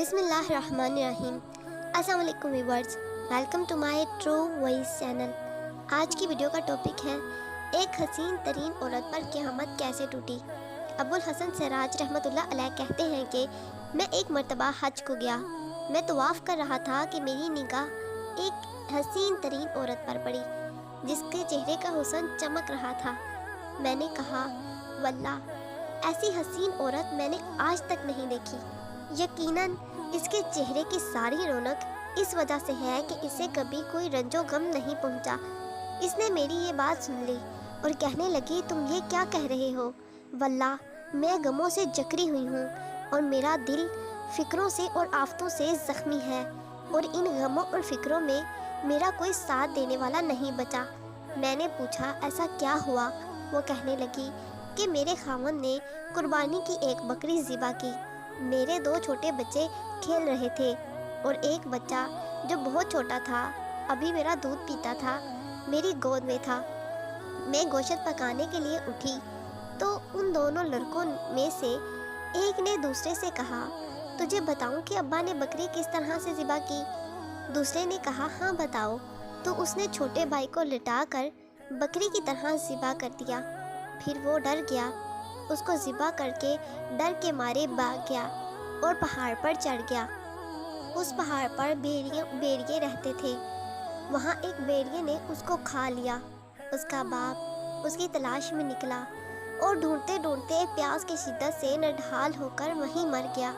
बिस्मिल्लाहिर्रहमानिर्रहीम। अस्सलाम वालेकुम viewers, welcome to my true voice channel. आज की वीडियो का टॉपिक है एक हसीन तरीन औरत पर क़यामत कैसे टूटी। अबुल हसन सिराज रहमतुल्लाह अलैह कहते हैं कि मैं एक मरतबा हज को गया। मैं तवाफ़ कर रहा था कि मेरी निगाह एक हसीन तरीन औरत पर पड़ी जिसके चेहरे का हुस्न चमक रहा था। मैंने कहा, वल्लाह ऐसी हसीन औरत मैंने आज तक नहीं देखी। यकीनन इसके चेहरे की सारी रौनक इस वजह से है कि इसे कभी कोई रंजो गम नहीं पहुंचा। इसने मेरी ये बात सुन ली और कहने लगी, तुम ये क्या कह रहे हो? वल्लाह मैं गमों से जकड़ी हुई हूँ और मेरा दिल फ़िक्रों से और आफतों से ज़ख्मी है और इन गमों और फ़िक्रों में मेरा कोई साथ देने वाला नहीं बचा। मैंने पूछा, ऐसा क्या हुआ? वो कहने लगी कि मेरे खामन ने कुर्बानी की एक बकरी ज़िबा की। मेरे दो छोटे बच्चे खेल रहे थे और एक बच्चा जो बहुत छोटा था, अभी मेरा दूध पीता था, मेरी गोद में था। मैं गोश्त पकाने के लिए उठी तो उन दोनों लड़कों में से एक ने दूसरे से कहा, तुझे बताऊं कि अब्बा ने बकरी किस तरह से ज़िबा की? दूसरे ने कहा, हाँ बताओ। तो उसने छोटे भाई को लिटाकर बकरी की तरह ज़िबा कर दिया। फिर वो डर गया, उसको ज़िबा करके डर के मारे भाग गया और पहाड़ पर चढ़ गया। उस पहाड़ पर भेड़िए रहते थे। वहाँ एक भेड़िए ने उसको खा लिया। उसका बाप उसकी तलाश में निकला और ढूंढते ढूंढते प्यास की शिद्दत से नढाल होकर वहीं मर गया।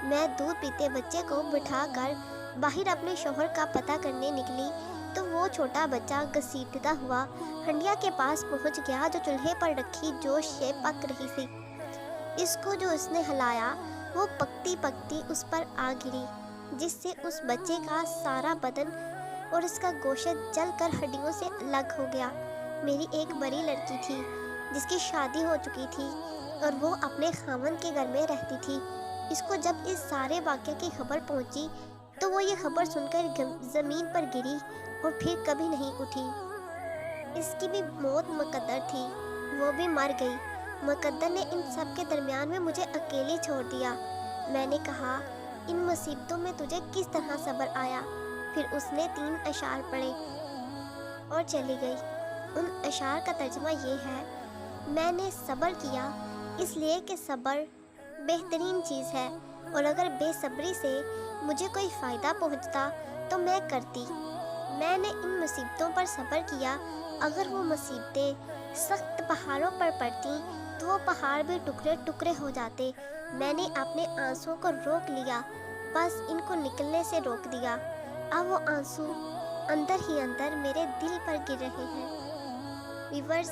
मैं दूध पीते बच्चे को बिठाकर बाहर अपने शौहर का पता करने निकली तो वो छोटा बच्चा घसीटता हुआ हंडिया के पास पहुंच गया जो चूल्हे पर रखी जोश से पक रही थी। इसको जो उसने हिलाया वो पकती पकती उस पर आ गिरी, जिससे उस बच्चे का सारा बदन और उसका गोश्त जलकर हड्डियों से अलग हो गया। मेरी एक बड़ी लड़की थी जिसकी शादी हो चुकी थी और वो अपने खामन के घर में रहती थी। इसको जब इस सारे वाक़े की खबर पहुंची तो वो ये खबर सुनकर ज़मीन पर गिरी और फिर कभी नहीं उठी। इसकी भी मौत मुकद्दर थी, वो भी मर गई। मुकद्दर ने इन सब के दरमियान में मुझे अकेली छोड़ दिया। मैंने कहा, इन मुसीबतों में तुझे किस तरह सब्र आया? फिर उसने 3 अशार पढ़े और चली गई। उन अशार का तर्जुमा ये है, मैंने सब्र किया इसलिए कि सब्र बेहतरीन चीज़ है और अगर बेसब्री से मुझे कोई फ़ायदा पहुंचता तो मैं करती। मैंने इन मुसीबतों पर सब्र किया। अगर वो मुसीबतें सख्त पहाड़ों पर पड़ती तो वो पहाड़ भी टुकड़े टुकड़े हो जाते। मैंने अपने आंसुओं को रोक लिया, बस इनको निकलने से रोक दिया। अब वो आंसू अंदर ही अंदर मेरे दिल पर गिर रहे हैं। व्यूअर्स,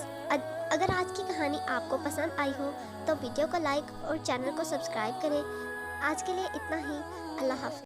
अगर आज की कहानी आपको पसंद आई हो तो वीडियो को लाइक और चैनल को सब्सक्राइब करें। आज के लिए इतना ही। अल्लाह हाफ़िज़।